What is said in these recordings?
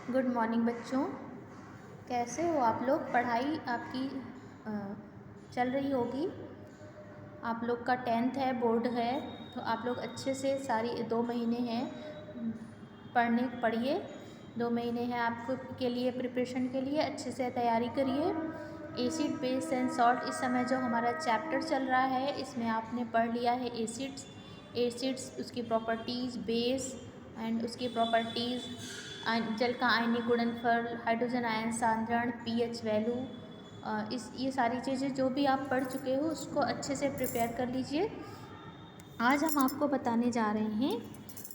Good morning बच्चों। कैसे हो आप लोग? पढ़ाई आपकी चल रही होगी। आप लोग का 10th है, बोर्ड है, तो आप लोग अच्छे से सारी 2 महीने हैं पढ़िए। 2 महीने हैं आपको के लिए प्रिपरेशन के लिए, अच्छे से तैयारी करिए। एसिड बेस एंड सॉल्ट इस समय जो हमारा चैप्टर चल रहा है इसमें आपने पढ़ लिया है एसिड्स उसकी प्रॉपर्टीज़, बेस एंड उसकी प्रॉपर्टीज़, जल का आयनिक गुणनफल, हाइड्रोजन आयन सांद्रण, पीएच वैल्यू, ये सारी चीज़ें जो भी आप पढ़ चुके हो उसको अच्छे से प्रिपेयर कर लीजिए। आज हम आपको बताने जा रहे हैं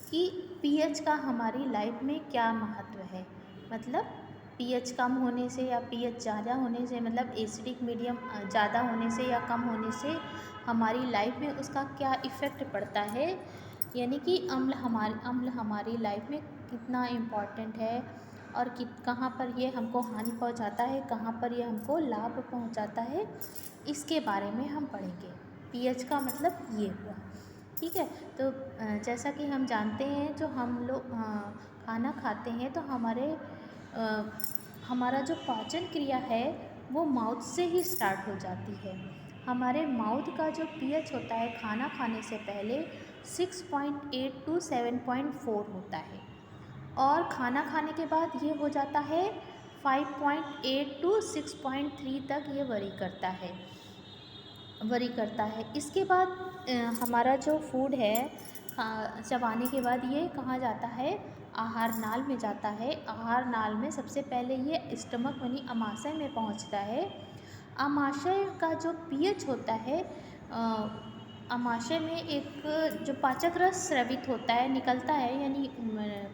कि पीएच का हमारी लाइफ में क्या महत्व है। मतलब पीएच कम होने से या पीएच ज़्यादा होने से, मतलब एसिडिक मीडियम ज़्यादा होने से या कम होने से हमारी लाइफ में उसका क्या इफ़ेक्ट पड़ता है, यानी कि अम्ल हमारी लाइफ में कितना इम्पॉर्टेंट है और कहाँ पर ये हमको हानि पहुंचाता है, कहाँ पर ये हमको लाभ पहुंचाता है, इसके बारे में हम पढ़ेंगे। पीएच का मतलब ये हुआ, ठीक है। तो जैसा कि हम जानते हैं, जो हम लोग खाना खाते हैं तो हमारा जो पाचन क्रिया है वो माउथ से ही स्टार्ट हो जाती है। हमारे माउथ का जो पीएच होता है खाना खाने से पहले 6.8 टू 7.4 होता है, और खाना खाने के बाद ये हो जाता है 5.8 टू 6.3 तक ये वरी करता है। इसके बाद हमारा जो फूड है चबाने के बाद ये कहाँ जाता है? आहार नाल में जाता है। आहार नाल में सबसे पहले ये स्टमक यानी अमाशय में पहुँचता है। अमाशय का जो पीएच होता है, अमाशय में एक जो पाचक रस स्रावित होता है, निकलता है, यानी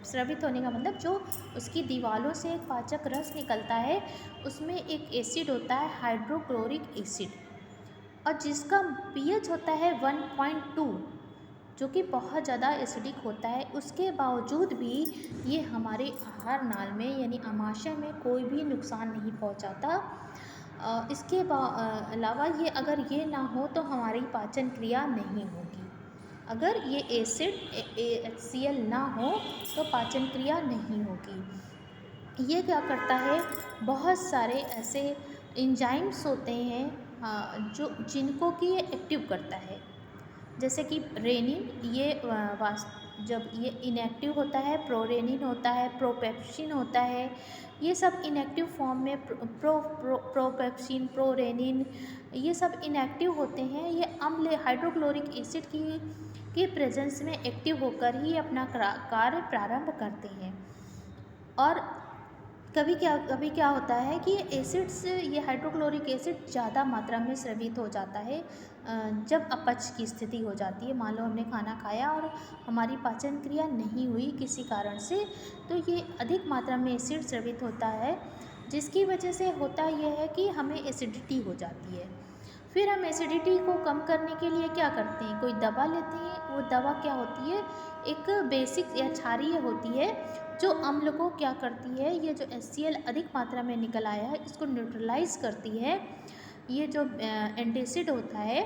स्रावित होने का मतलब जो उसकी दीवारों से एक पाचक रस निकलता है, उसमें एक एसिड होता है हाइड्रोक्लोरिक एसिड, और जिसका पीएच होता है 1.2, जो कि बहुत ज़्यादा एसिडिक होता है। उसके बावजूद भी ये हमारे आहार नाल में यानी अमाशय में कोई भी नुकसान नहीं पहुंचाता। इसके अलावा ये अगर ये ना हो तो हमारी पाचन क्रिया नहीं होगी। अगर ये एसिड HCl ना हो तो पाचन क्रिया नहीं होगी। ये क्या करता है? बहुत सारे ऐसे एंजाइम्स होते हैं जो जिनको कि ये एक्टिव करता है, जैसे कि रेनिन, ये जब ये इनएक्टिव होता है, प्रोरेनिन होता है, प्रोपेप्सिन होता है, ये सब इनएक्टिव फॉर्म में प्रोपेप्सिन, प्रोरेनिन, ये सब इनएक्टिव होते हैं। ये अम्ल हाइड्रोक्लोरिक एसिड की प्रेजेंस में एक्टिव होकर ही अपना कार्य प्रारंभ करते हैं। और कभी क्या होता है कि एसिड्स, ये हाइड्रोक्लोरिक एसिड ज़्यादा मात्रा में स्रावित हो जाता है जब अपच की स्थिति हो जाती है। मान लो हमने खाना खाया और हमारी पाचन क्रिया नहीं हुई किसी कारण से, तो ये अधिक मात्रा में एसिड स्रावित होता है, जिसकी वजह से होता यह है कि हमें एसिडिटी हो जाती है। फिर हम एसिडिटी को कम करने के लिए क्या करते हैं? कोई दवा लेते हैं। वो दवा क्या होती है? एक बेसिक या क्षारीय होती है, जो अम्ल को क्या करती है, ये जो HCl अधिक मात्रा में निकल आया है इसको न्यूट्रलाइज करती है। ये जो एंटासिड होता है,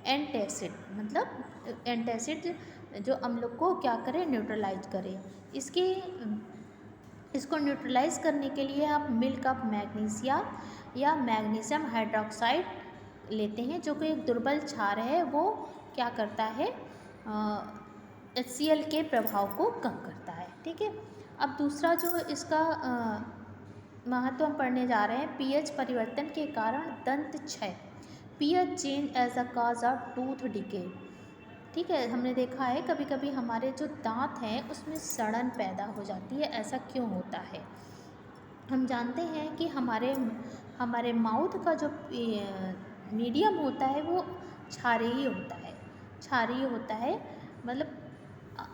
एंटासिड मतलब एंटासिड जो अम्ल को क्या करे? न्यूट्रलाइज करे। इसको न्यूट्रलाइज करने के लिए आप मिल्क ऑफ मैग्नीशिया या मैग्नीशियम हाइड्रोक्साइड लेते हैं, जो कि एक दुर्बल क्षार है। वो क्या करता है? HCl के प्रभाव को कम करता है, ठीक है। अब दूसरा जो इसका महत्व हम पढ़ने जा रहे हैं, पीएच परिवर्तन के कारण दंत क्षय, pH change as a cause of tooth decay, ठीक है। हमने देखा है कभी कभी हमारे जो दांत हैं उसमें सड़न पैदा हो जाती है। ऐसा क्यों होता है? हम जानते हैं कि हमारे माउथ का जो मीडियम होता है वो क्षारीय होता है, मतलब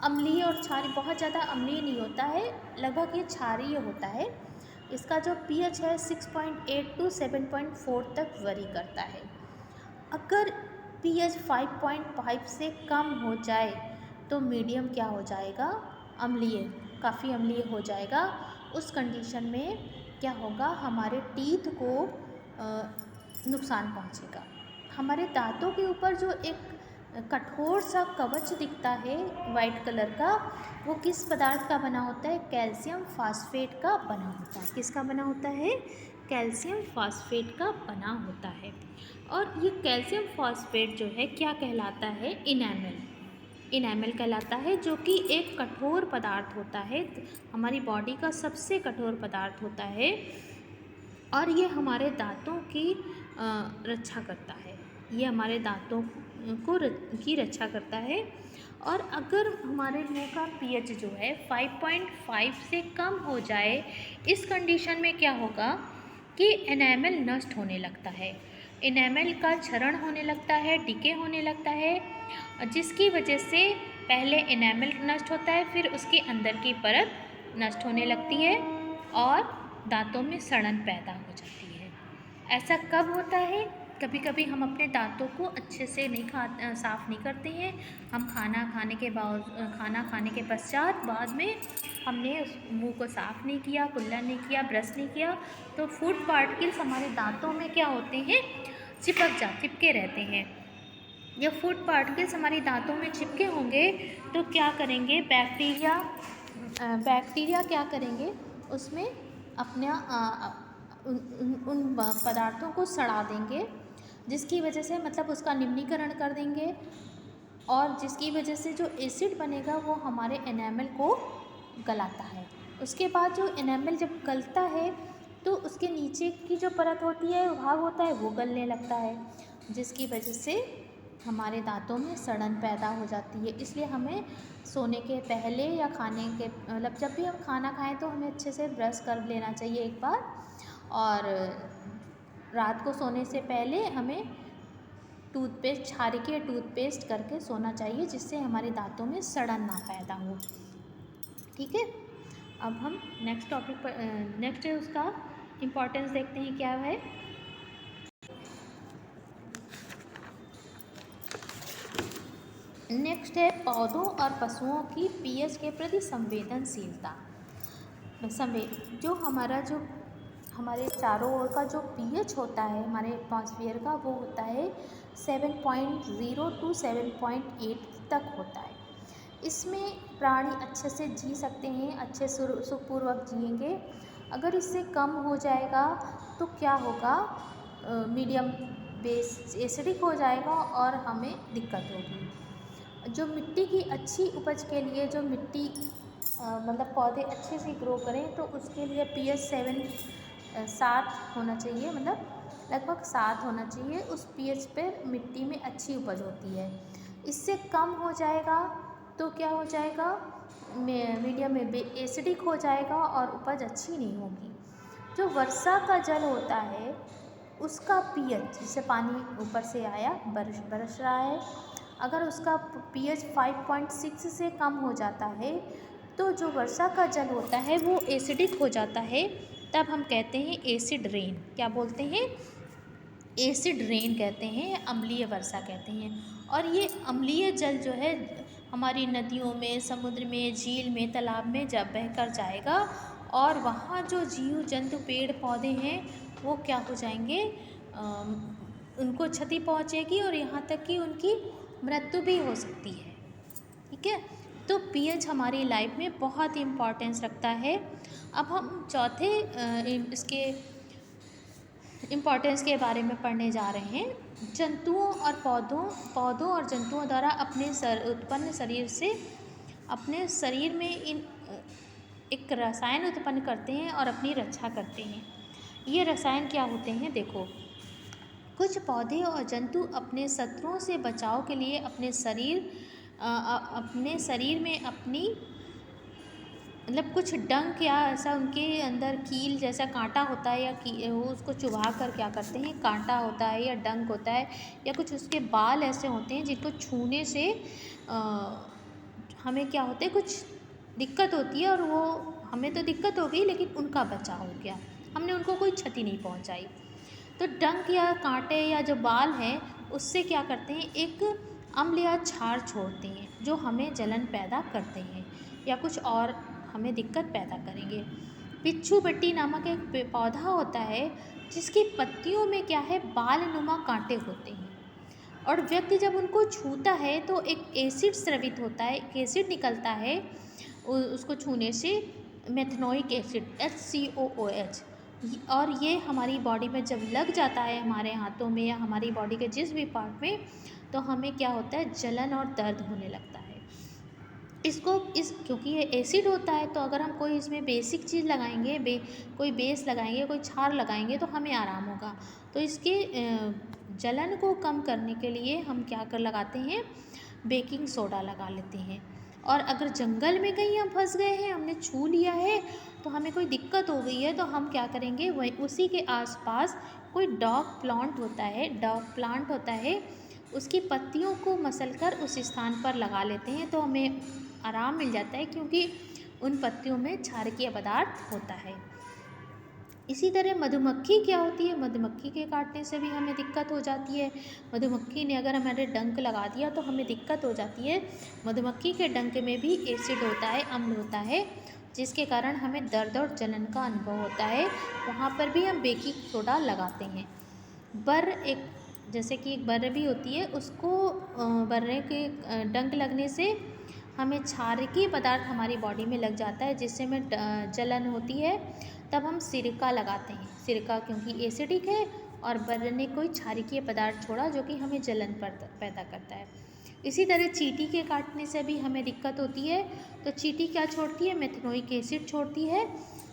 अम्लीय और क्षारीय, बहुत ज़्यादा अम्लीय नहीं होता है, लगभग ये क्षारीय होता है। इसका जो पीएच है 6.8 टू 7.4 तक वरी करता है। अगर पीएच 5.5 से कम हो जाए तो मीडियम क्या हो जाएगा? अम्लीय, काफ़ी अम्लीय हो जाएगा। उस कंडीशन में क्या होगा? हमारे टीथ को नुकसान पहुंचेगा। हमारे दांतों के ऊपर जो एक कठोर सा कवच दिखता है वाइट कलर का, वो किस पदार्थ का बना होता है? कैल्शियम फास्फेट का बना होता है। किसका बना होता है? कैल्शियम फास्फेट का बना होता है। और ये कैल्शियम फास्फेट जो है क्या कहलाता है? इनेमल। इनेमल कहलाता है, जो कि एक कठोर पदार्थ होता है, हमारी बॉडी का सबसे कठोर पदार्थ होता है, और ये हमारे दांतों की रक्षा करता है। ये हमारे दांतों की रक्षा करता है। और अगर हमारे मुंह का पीएच जो है 5.5 से कम हो जाए, इस कंडीशन में क्या होगा कि एनेमल नष्ट होने लगता है, एनेमल का क्षरण होने लगता है, डिके होने लगता है, जिसकी वजह से पहले एनेमल नष्ट होता है, फिर उसके अंदर की परत नष्ट होने लगती है और दांतों में सड़न पैदा हो जाती है। ऐसा कब होता है? कभी कभी हम अपने दांतों को अच्छे से साफ़ नहीं करते हैं। हम खाना खाने के पश्चात बाद में हमने उस मुंह को साफ़ नहीं किया, कुल्ला नहीं किया, ब्रश नहीं किया, तो फूड पार्टिकल्स हमारे दांतों में क्या होते हैं? चिपके रहते हैं। जब फूड पार्टिकल्स हमारे दांतों में चिपके होंगे तो क्या करेंगे? बैक्टीरिया क्या करेंगे? उसमें अपना उन पदार्थों को सड़ा देंगे, जिसकी वजह से मतलब उसका निम्नीकरण कर देंगे, और जिसकी वजह से जो एसिड बनेगा वो हमारे एनेमल को गलाता है। उसके बाद जो एनेमल जब गलता है तो उसके नीचे की जो परत होती है, भाग होता है, वो गलने लगता है, जिसकी वजह से हमारे दांतों में सड़न पैदा हो जाती है। इसलिए हमें सोने के पहले या खाने के मतलब जब भी हम खाना खाएं तो हमें अच्छे से ब्रश कर लेना चाहिए एक बार, और रात को सोने से पहले हमें क्षारकीय टूथपेस्ट करके सोना चाहिए, जिससे हमारे दांतों में सड़न ना पैदा हो। ठीक है, अब हम नेक्स्ट टॉपिक पर नेक्स्ट उसका इम्पोर्टेंस देखते हैं क्या है। नेक्स्ट है पौधों और पशुओं की पीएच के प्रति संवेदनशीलता। जो हमारे चारों ओर का जो पीएच होता है हमारे एटमॉस्फेयर का, वो होता है 7.0 टू 7.8 तक होता है। इसमें प्राणी अच्छे से जी सकते हैं, अच्छे सुखपूर्वक जिएंगे। अगर इससे कम हो जाएगा तो क्या होगा? मीडियम बेस एसिडिक हो जाएगा और हमें दिक्कत होगी। जो मिट्टी की अच्छी उपज के लिए, जो मिट्टी मतलब पौधे अच्छे से ग्रो करें, तो उसके लिए पीएच 7 होना चाहिए, मतलब लगभग 7 होना चाहिए। उस पीएच पर मिट्टी में अच्छी उपज होती है। इससे कम हो जाएगा तो क्या हो जाएगा? मीडियम में एसिडिक हो जाएगा और उपज अच्छी नहीं होगी। जो वर्षा का जल होता है उसका पीएच, जिससे पानी ऊपर से आया, बरस रहा है, अगर उसका पीएच 5.6 से कम हो जाता है तो जो वर्षा का जल होता है वो एसिडिक हो जाता है। तब हम कहते हैं एसिड रेन। क्या बोलते हैं? एसिड रेन कहते हैं, अम्लीय वर्षा कहते हैं। और ये अम्लीय जल जो है हमारी नदियों में, समुद्र में, झील में, तालाब में जब बहकर जाएगा, और वहाँ जो जीव जंतु पेड़ पौधे हैं वो क्या हो जाएंगे? उनको क्षति पहुँचेगी और यहाँ तक कि उनकी मृत्यु भी हो सकती है। ठीक है, तो पीएच हमारी लाइफ में बहुत ही इम्पोर्टेंस रखता है। अब हम चौथे इसके इम्पोर्टेंस के बारे में पढ़ने जा रहे हैं। जंतुओं और पौधों और जंतुओं द्वारा उत्पन्न शरीर से अपने शरीर में एक रसायन उत्पन्न करते हैं और अपनी रक्षा करते हैं। ये रसायन क्या होते हैं? देखो, कुछ पौधे और जंतु अपने शत्रुओं से बचाव के लिए अपने शरीर में अपनी मतलब कुछ डंक या ऐसा उनके अंदर कील जैसा कांटा होता है, या वो उसको चुभा कर क्या करते हैं? कांटा होता है या डंक होता है या कुछ उसके बाल ऐसे होते हैं जिनको छूने से हमें क्या होते हैं? कुछ दिक्कत होती है, और वो हमें तो दिक्कत हो गई लेकिन उनका बचाव हो गया, हमने उनको कोई क्षति नहीं पहुंचाई। तो डंक या कांटे या जो बाल हैं उससे क्या करते हैं? एक अम्ल या क्षार छोड़ते हैं जो हमें जलन पैदा करते हैं या कुछ और हमें दिक्कत पैदा करेंगे। बिच्छू बट्टी नामक एक पौधा होता है जिसकी पत्तियों में क्या है? बाल नुमा कांटे होते हैं, और व्यक्ति जब उनको छूता है तो एक एसिड स्रवित होता है, एक एसिड निकलता है उसको छूने से, मेथनोइक एसिड HCOOH। और ये हमारी बॉडी में जब लग जाता है, हमारे हाथों में या हमारी बॉडी के जिस भी पार्ट में, तो हमें क्या होता है, जलन और दर्द होने लगता है। क्योंकि ये एसिड होता है, तो अगर हम कोई इसमें बेसिक चीज़ लगाएंगे, कोई बेस लगाएंगे, कोई क्षार लगाएंगे तो हमें आराम होगा। तो इसके जलन को कम करने के लिए हम क्या कर लगाते हैं, बेकिंग सोडा लगा लेते हैं। और अगर जंगल में कहीं हम फंस गए हैं, हमने छू लिया है, तो हमें कोई दिक्कत हो गई है, तो हम क्या करेंगे, वही उसी के आसपास कोई डॉग प्लांट होता है, उसकी पत्तियों को मसलकर उस स्थान पर लगा लेते हैं, तो हमें आराम मिल जाता है, क्योंकि उन पत्तियों में क्षारकीय पदार्थ होता है। इसी तरह मधुमक्खी क्या होती है, मधुमक्खी के काटने से भी हमें दिक्कत हो जाती है। मधुमक्खी ने अगर हमारे डंक लगा दिया तो हमें दिक्कत हो जाती है। मधुमक्खी के डंक में भी एसिड होता है, अम्ल होता है, जिसके कारण हमें दर्द और जलन का अनुभव होता है। वहाँ पर भी हम बेकिंग सोडा लगाते हैं। जैसे कि एक बर्र भी होती है, उसको बर्रे के डंक लगने से हमें क्षारकीय पदार्थ हमारी बॉडी में लग जाता है, जिससे हमें जलन होती है। तब हम सिरका लगाते हैं। सिरका क्योंकि एसिडिक है और बर्र ने कोई क्षारकीय पदार्थ छोड़ा जो कि हमें जलन पैदा करता है। इसी तरह चींटी के काटने से भी हमें दिक्कत होती है, तो चींटी क्या छोड़ती है, मेथनोइक एसिड छोड़ती है,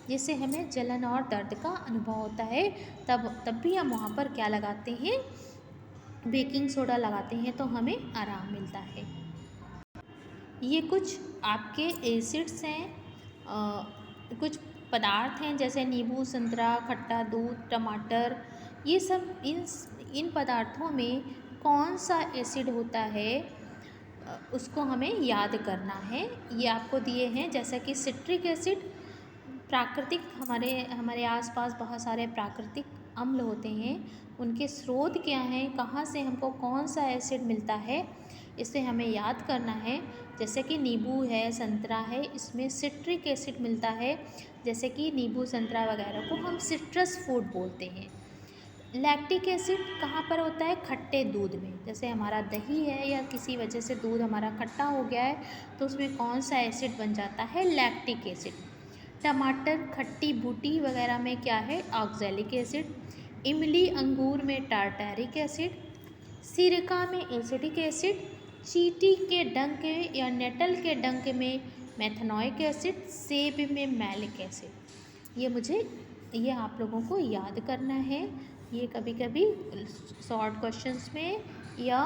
जिससे हमें जलन और दर्द का अनुभव होता है। तब भी हम वहाँ पर क्या लगाते हैं, बेकिंग सोडा लगाते हैं, तो हमें आराम मिलता है। ये कुछ आपके एसिड्स हैं, कुछ पदार्थ हैं, जैसे नींबू, संतरा, खट्टा दूध, टमाटर। ये सब इन पदार्थों में कौन सा एसिड होता है, उसको हमें याद करना है। ये आपको दिए हैं, जैसा कि सिट्रिक एसिड, प्राकृतिक, हमारे आसपास बहुत सारे प्राकृतिक अम्ल होते हैं, उनके स्रोत क्या हैं, कहाँ से हमको कौन सा एसिड मिलता है, इसे हमें याद करना है। जैसे कि नींबू है, संतरा है, इसमें सिट्रिक एसिड मिलता है। जैसे कि नींबू, संतरा वगैरह को हम सिट्रस फूड बोलते हैं। लैक्टिक एसिड कहाँ पर होता है, खट्टे दूध में। जैसे हमारा दही है या किसी वजह से दूध हमारा खट्टा हो गया है, तो उसमें कौन सा एसिड बन जाता है, लैक्टिक एसिड। टमाटर, खट्टी बूटी वगैरह में क्या है, ऑक्सैलिक एसिड। इमली, अंगूर में टार्टारिक एसिड। सिरका में एसिडिक एसिड। चींटी के डंक या नेटल के डंक में मेथनोइक एसिड। सेब में मैलिक एसिड। ये आप लोगों को याद करना है। ये कभी कभी शॉर्ट क्वेश्चंस में या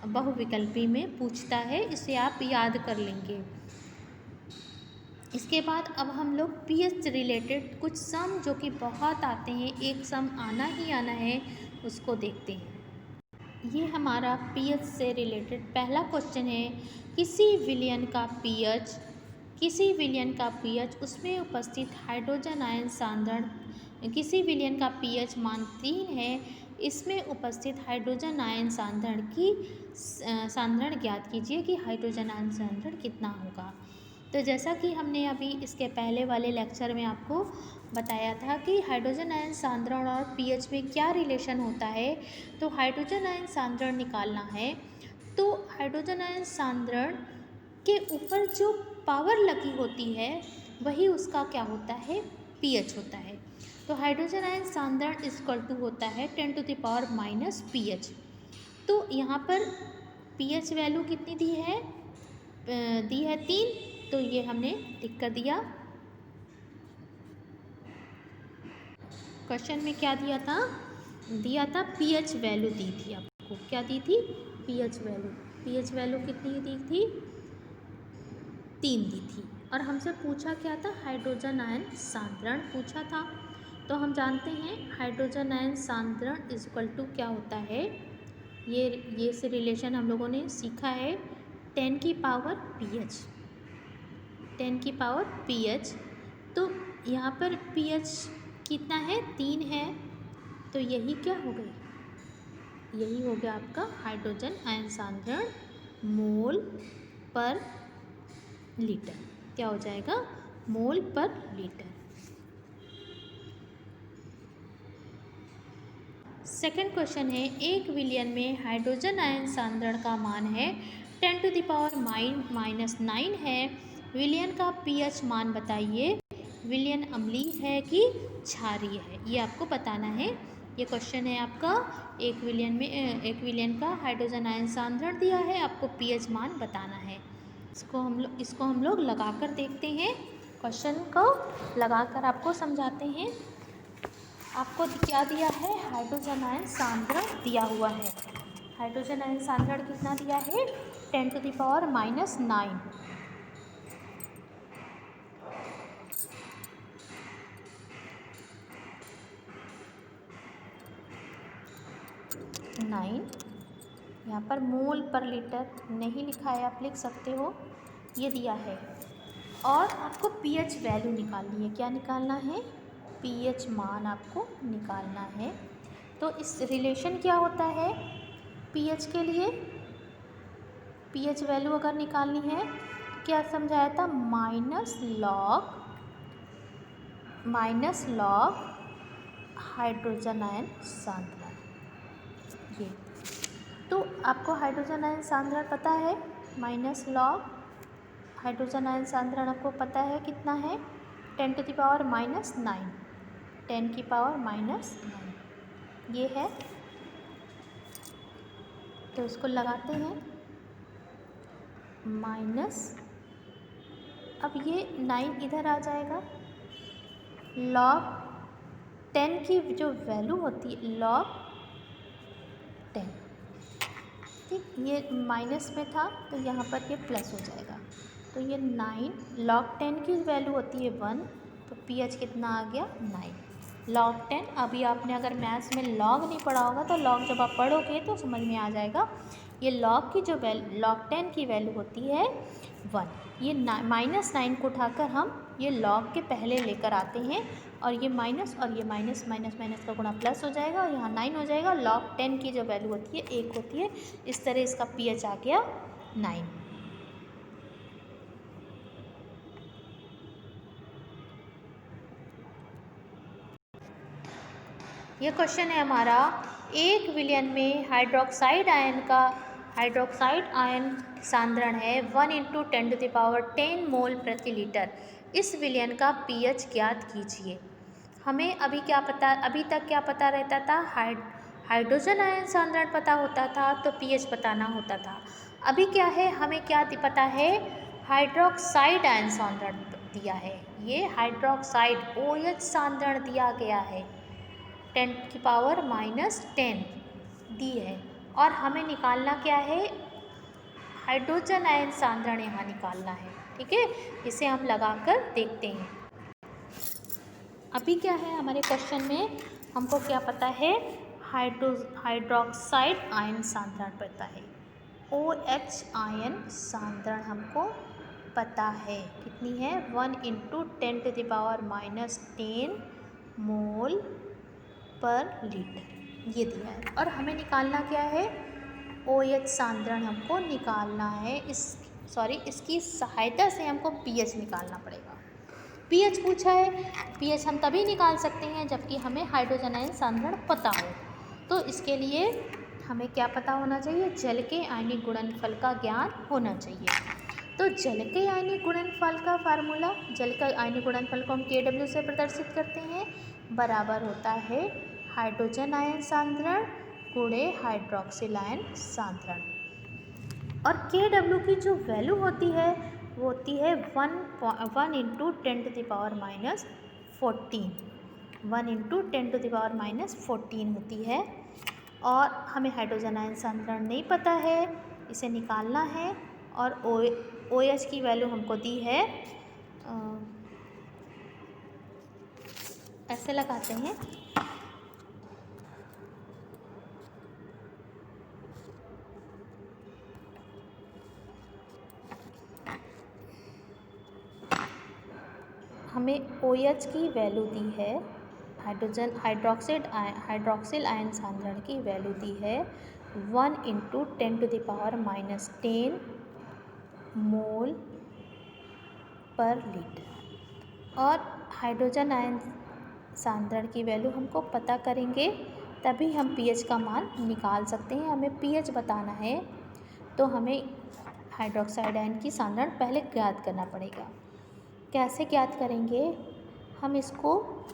बहुविकल्पी में पूछता है, इसे आप याद कर लेंगे। इसके बाद अब हम लोग पीएच रिलेटेड कुछ सम जो कि बहुत आते हैं, एक सम आना ही आना है, उसको देखते हैं। ये हमारा पीएच से रिलेटेड पहला क्वेश्चन है। किसी विलयन का पीएच उसमें उपस्थित हाइड्रोजन आयन सांद्रण, किसी विलयन का पीएच मान 3 है, इसमें उपस्थित हाइड्रोजन आयन सांद्रण ज्ञात कीजिए कि हाइड्रोजन आयन सांद्रण कितना होगा। तो जैसा कि हमने अभी इसके पहले वाले लेक्चर में आपको बताया था कि हाइड्रोजन आयन सांद्रण और पीएच में क्या रिलेशन होता है। तो हाइड्रोजन आयन सांद्रण निकालना है, तो हाइड्रोजन आयन सांद्रण के ऊपर जो पावर लगी होती है वही उसका क्या होता है, पीएच होता है। तो हाइड्रोजन आयन सांद्रण इक्वल टू होता है 10⁻⁻ पीएच। तो यहाँ पर पीएच वैल्यू कितनी दी है 3, तो ये हमने टिक कर दिया। क्वेश्चन में क्या दिया था पीएच वैल्यू दी थी आपको। क्या दी थी, पीएच वैल्यू कितनी दी थी, 3 दी थी। और हमसे पूछा क्या था, हाइड्रोजन आयन सांद्रण पूछा था। तो हम जानते हैं हाइड्रोजन आयन सांद्रण इक्वल टू क्या होता है, ये से रिलेशन हम लोगों ने सीखा है, 10 की पावर पीएच। तो यहाँ पर पीएच कितना है, 3 है, तो यही क्या हो गई, यही हो गया आपका हाइड्रोजन आयन सांद्रण मोल पर लीटर। क्या हो जाएगा, मोल पर लीटर। सेकंड क्वेश्चन है, 1 विलियन में हाइड्रोजन आयन सांद्रण का मान है 10⁻⁻⁹ है। विलियन का पीएच मान बताइए। विलियन अम्लीय है कि क्षारीय है, ये आपको बताना है। ये क्वेश्चन है आपका, 1 विलियन का हाइड्रोजन आयन सांद्रण दिया है, आपको पीएच मान बताना है। इसको हम लोग लगा कर देखते हैं, क्वेश्चन को लगाकर आपको समझाते हैं। आपको क्या दिया है, हाइड्रोजन आयन सांद्रण दिया हुआ है। हाइड्रोजन आयन सांद्रण कितना दिया है, 10⁻⁹ यहाँ पर मोल पर लीटर नहीं लिखा है, आप लिख सकते हो, ये दिया है। और आपको पीएच वैल्यू निकालनी है। क्या निकालना है, पीएच मान आपको निकालना है। तो इस रिलेशन क्या होता है पीएच के लिए, पीएच वैल्यू अगर निकालनी है, क्या समझाया था, माइनस लॉग हाइड्रोजन आयन सांद्रण। ये तो आपको हाइड्रोजन आयन सांद्रण पता है, माइनस लॉग हाइड्रोजन आयन सांद्रण आपको पता है कितना है, 10⁻⁹ 10⁻⁹ ये है। तो इसको लगाते हैं माइनस, अब ये 9 इधर आ जाएगा, लॉग 10 की जो वैल्यू होती है लॉग 10, ठीक, ये माइनस में था तो यहाँ पर ये प्लस हो जाएगा। तो ये 9 लॉग 10 की वैल्यू होती है 1, तो पीएच कितना आ गया 9 लॉग 10। अभी आपने अगर मैथ्स में लॉग नहीं पढ़ा होगा तो लॉग जब आप पढ़ोगे तो समझ में आ जाएगा। ये लॉग की जो लॉग 10 की वैल्यू होती है 1, ये -9 को उठाकर हम ये लॉग के पहले लेकर आते हैं, और ये माइनस और ये माइनस का गुणा प्लस हो जाएगा, और यहाँ 9 हो जाएगा। लॉग 10 की जो वैल्यू होती है 1 होती है। इस तरह इसका पीएच आ गया 9। ये क्वेश्चन है हमारा, 1 विलियन में हाइड्रोक्साइड आयन सांद्रण है 1 × 10⁻10 मोल प्रति लीटर। इस विलियन का पीएच ज्ञात कीजिए। हमें अभी तक क्या पता रहता था, हाइड्रोजन आयन सांद्रण पता होता था तो पीएच बताना होता था। अभी क्या है, हमें क्या पता है, हाइड्रोक्साइड आयन सांद्रण दिया है। ये हाइड्रोक्साइड OH सांद्रण दिया गया है, 10⁻⁻10 दी है, और हमें निकालना क्या है, हाइड्रोजन आयन सांद्रण यहाँ निकालना है। ठीक है, इसे हम लगाकर देखते हैं। अभी क्या है हमारे क्वेश्चन में, हमको क्या पता है, हाइड्रोक्साइड आयन सांद्रण पता है, OH आयन सांद्रण हमको पता है, कितनी है, 1 × 10⁻⁻10 मोल पर लीटर, ये दिया है। और हमें निकालना क्या है, OH सांद्रण हमको निकालना है। इसकी सहायता से हमको पीएच निकालना पड़ेगा। पीएच पूछा है, पीएच हम तभी निकाल सकते हैं जबकि हमें हाइड्रोजन आयन सांद्रण पता हो। तो इसके लिए हमें क्या पता होना चाहिए, जल के आयनिक गुणनफल का ज्ञान होना चाहिए। तो जल के आयनिक गुणनफल का फार्मूला, जल का आयनिक गुणनफल को हम KW से प्रदर्शित करते हैं, बराबर होता है हाइड्रोजन आयन सांद्रण गुणे हाइड्रोक्सिल आयन सांद्रण। और KW की जो वैल्यू होती है वो होती है 1 × 10⁻⁻14, 1 × 10⁻⁻14 होती है। और हमें हाइड्रोजन आयन सांद्रण नहीं पता है, इसे निकालना है। और OH की वैल्यू हमको दी है, ऐसे लगाते हैं, हमें OH की वैल्यू दी है, हाइड्रोक्सिल आयन सांद्रण की वैल्यू दी है 1 × 10⁻⁻10 मोल पर लीटर। और हाइड्रोजन आयन सांद्रण की वैल्यू हमको पता करेंगे तभी हम पीएच का मान निकाल सकते हैं। हमें पीएच बताना है तो हमें हाइड्रोक्साइड आयन की सांद्रण पहले ज्ञात करना पड़ेगा। कैसे ज्ञात करेंगे? हम इसको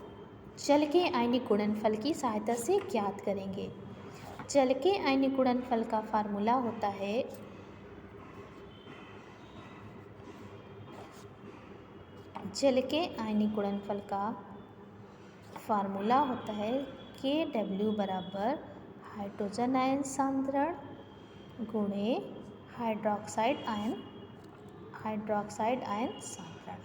जल के आयनिक गुणनफल की सहायता से ज्ञात करेंगे। जल के आयनिक गुणनफल का फार्मूला होता है Kw बराबर हाइड्रोजन आयन सांद्रण गुणे हाइड्रोक्साइड आयन सांद्रण।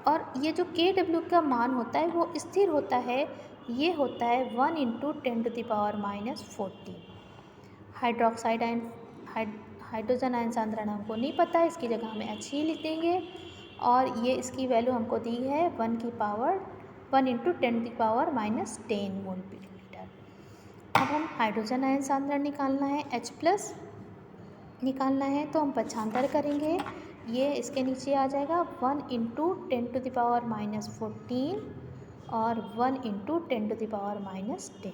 और ये जो Kw का मान होता है वो स्थिर होता है, ये होता है 1 × 10⁻⁴। हाइड्रोजन आयन सांद्रण हमको नहीं पता है, इसकी जगह हमें H ही लिख देंगे। और ये इसकी वैल्यू हमको दी है 1 × 10⁻10 मोल पर लीटर। अब हम हाइड्रोजन आयन सांद्रण निकालना है, H+ निकालना है, तो हम पक्षांतर करेंगे। ये इसके नीचे आ जाएगा 1 × 10⁻⁴ और 1 × 10⁻⁻10।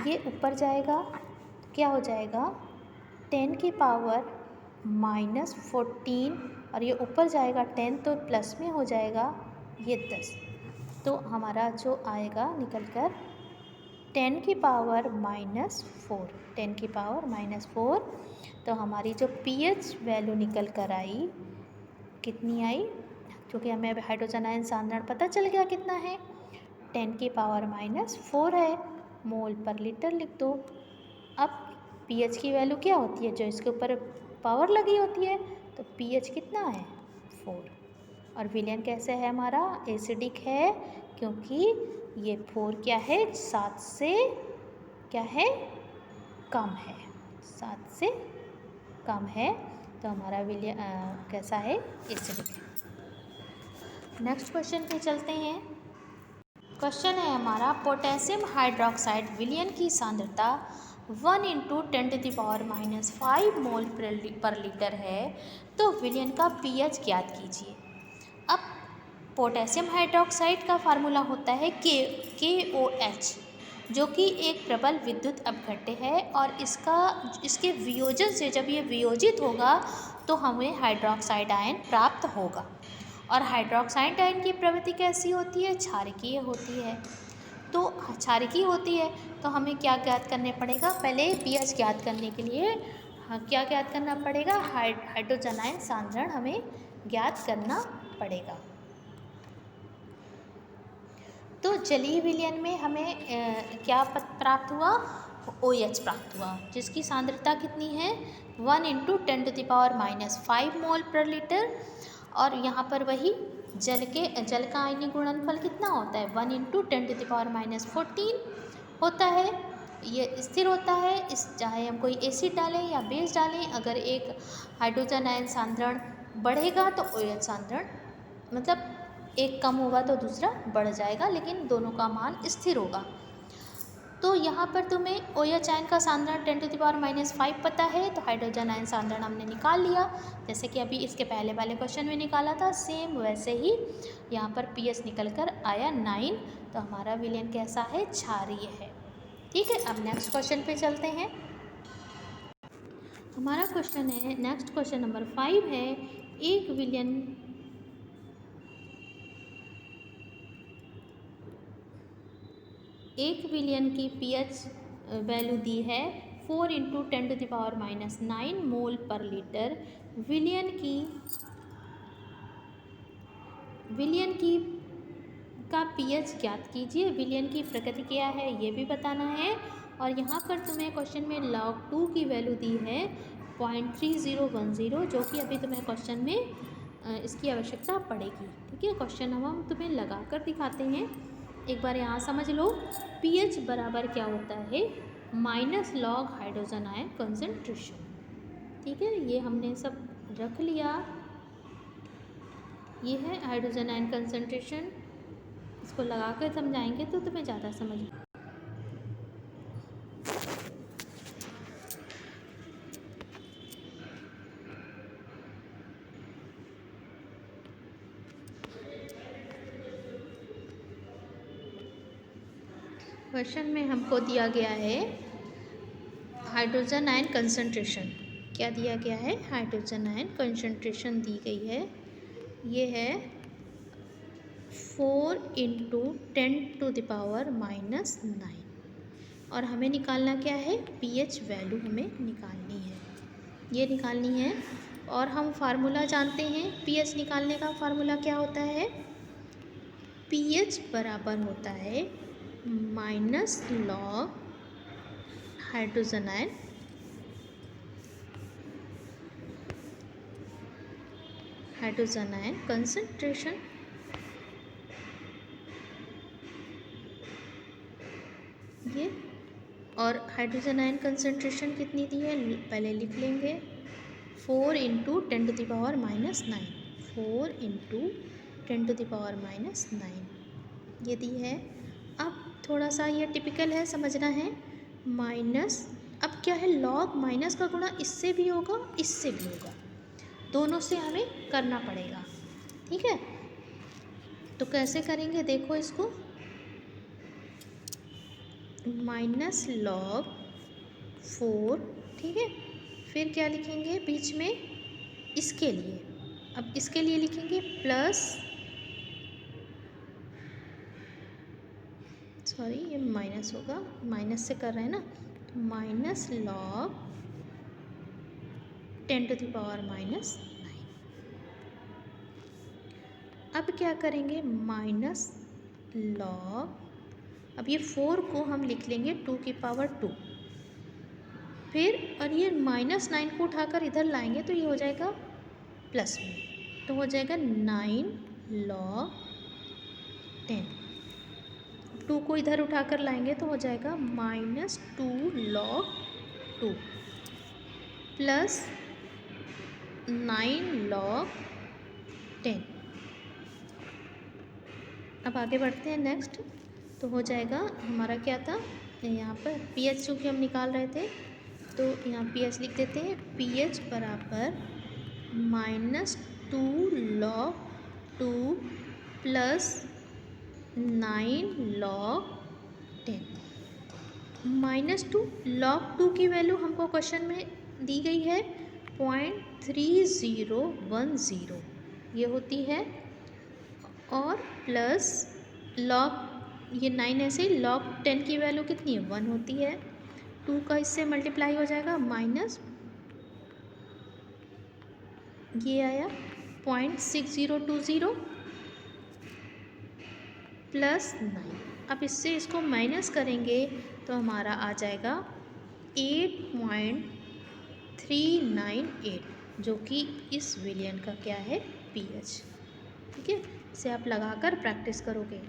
ये ऊपर जाएगा, क्या हो जाएगा 10⁻⁻14 और ये ऊपर जाएगा 10 तो प्लस में हो जाएगा ये 10। तो हमारा जो आएगा निकल कर 10⁻⁻4। तो हमारी जो पीएच वैल्यू निकल कर आई कितनी आई? क्योंकि हमें अब हाइड्रोजन आयन सांद्रण पता चल गया कितना है, 10⁻⁴ है, मोल पर लीटर लिख दो। अब पीएच की वैल्यू क्या होती है? जो इसके ऊपर पावर लगी होती है, तो पीएच कितना है 4। और विलयन कैसे है हमारा? एसिडिक है, क्योंकि ये 4 क्या है 7 से क्या है कम है, 7 से कम है, तो हमारा विलयन कैसा है? एसिडिक है। नेक्स्ट क्वेश्चन पे चलते हैं। क्वेश्चन है हमारा पोटेशियम हाइड्रोक्साइड विलयन की सांद्रता 1 × 10⁻⁵ मोल पर लीटर है, तो विलयन का पीएच ज्ञात कीजिए। अब पोटेशियम हाइड्रोक्साइड का फार्मूला होता है KOH, जो कि एक प्रबल विद्युत अपघट्य है, और इसके वियोजन से जब ये वियोजित होगा तो हमें हाइड्रोक्साइड आयन प्राप्त होगा। और हाइड्रोक्साइड आयन की प्रवृत्ति कैसी होती है? क्षारकीय होती है। तो क्षारकीय होती है तो हमें क्या ज्ञात करने पड़ेगा? पहले पीएच ज्ञात करने के लिए क्या ज्ञात करना पड़ेगा? हाइड्रोजन आयन सांद्रण हमें ज्ञात करना पड़ेगा। तो जलीय विलयन में हमें क्या प्राप्त हुआ? OH प्राप्त हुआ, जिसकी सांद्रता कितनी है? 1 × 10⁻⁵ मोल पर लीटर। और यहाँ पर वही जल का आयनिक गुणनफल कितना होता है? 1 × 10⁻⁴ होता है। ये स्थिर होता है, चाहे हम कोई एसिड डालें या बेस डालें, अगर एक हाइड्रोजन आयन सांद्रण बढ़ेगा तो OH सांद्रण मतलब एक कम होगा तो दूसरा बढ़ जाएगा, लेकिन दोनों का मान स्थिर होगा। तो यहाँ पर तुम्हें OH आयन का सांद्रण 10⁻⁵ पता है, तो हाइड्रोजन आयन सांद्रण हमने निकाल लिया, जैसे कि अभी इसके पहले वाले क्वेश्चन में निकाला था, सेम वैसे ही यहाँ पर पीएच निकल कर आया 9। तो हमारा विलयन कैसा है? क्षारीय है। ठीक है, अब नेक्स्ट क्वेश्चन पे चलते हैं। हमारा क्वेश्चन है, नेक्स्ट क्वेश्चन नंबर 5 है, एक विलयन की पीएच वैल्यू दी है 4 × 10⁻⁹ मोल पर लीटर। विलयन की का पीएच ज्ञात कीजिए। विलयन की प्रकृति क्या है ये भी बताना है। और यहाँ पर तुम्हें क्वेश्चन में log 2 की वैल्यू दी है 0.3010, जो कि अभी तुम्हें क्वेश्चन में इसकी आवश्यकता पड़ेगी। ठीक है, क्वेश्चन हम तुम्हें लगा कर दिखाते हैं, एक बार यहाँ समझ लो। पीएच बराबर क्या होता है? -log hydrogen ion concentration. ठीक है, ये हमने सब रख लिया। ये है हाइड्रोजन आयन कंसंट्रेशन, इसको लगा कर समझाएंगे तो तुम्हें ज़्यादा समझ क्वेश्चन में हमको दिया गया है हाइड्रोजन आयन कंसंट्रेशन। क्या दिया गया है? हाइड्रोजन आयन कंसंट्रेशन दी गई है। ये है 4 × 10⁻⁻⁹ और हमें निकालना क्या है? पीएच वैल्यू हमें निकालनी है, ये निकालनी है। और हम फार्मूला जानते हैं, पीएच निकालने का फार्मूला क्या होता है? पीएच बराबर होता है -log हाइड्रोजन आयन कंसंट्रेशन। ये और हाइड्रोजन आयन कंसंट्रेशन कितनी दी है पहले लिख लेंगे, 4 × 10⁻⁹ 4 × 10⁻⁹ ये दी है। अब थोड़ा सा ये टिपिकल है, समझना है। माइनस, अब क्या है, लॉग माइनस का गुणा इससे भी होगा, इससे भी होगा, दोनों से हमें करना पड़ेगा। ठीक है, तो कैसे करेंगे देखो इसको। -log 4, ठीक है, फिर क्या लिखेंगे बीच में इसके लिए। अब इसके लिए लिखेंगे प्लस, सॉरी ये माइनस होगा, माइनस से कर रहे हैं ना, -log 10⁻⁹। अब क्या करेंगे, -log, अब ये 4 को हम लिख लेंगे 2⁻², फिर और ये -9 को उठाकर इधर लाएंगे तो ये हो जाएगा प्लस में, तो हो जाएगा 9log 10। 2 को इधर उठाकर लाएंगे तो हो जाएगा -2log 2 प्लस 9log 10। अब आगे बढ़ते हैं नेक्स्ट, तो हो जाएगा हमारा क्या था यहाँ पर पीएच, चूँकि हम निकाल रहे थे तो यहाँ पीएच लिख देते हैं। पीएच बराबर -2log 2 प्लस 9log 10। -2 log 2 की वैल्यू हमको क्वेश्चन में दी गई है 0.3010, ये होती है, और प्लस log, ये 9 ऐसे, log 10 की वैल्यू कितनी है 1 होती है, 2 का इससे मल्टीप्लाई हो जाएगा, माइनस ये आया 0.6020 प्लस 9। अब इससे इसको माइनस करेंगे तो हमारा आ जाएगा 8.398, जो कि इस विलयन का क्या है, पीएच। ठीक है, इसे आप लगाकर प्रैक्टिस करोगे।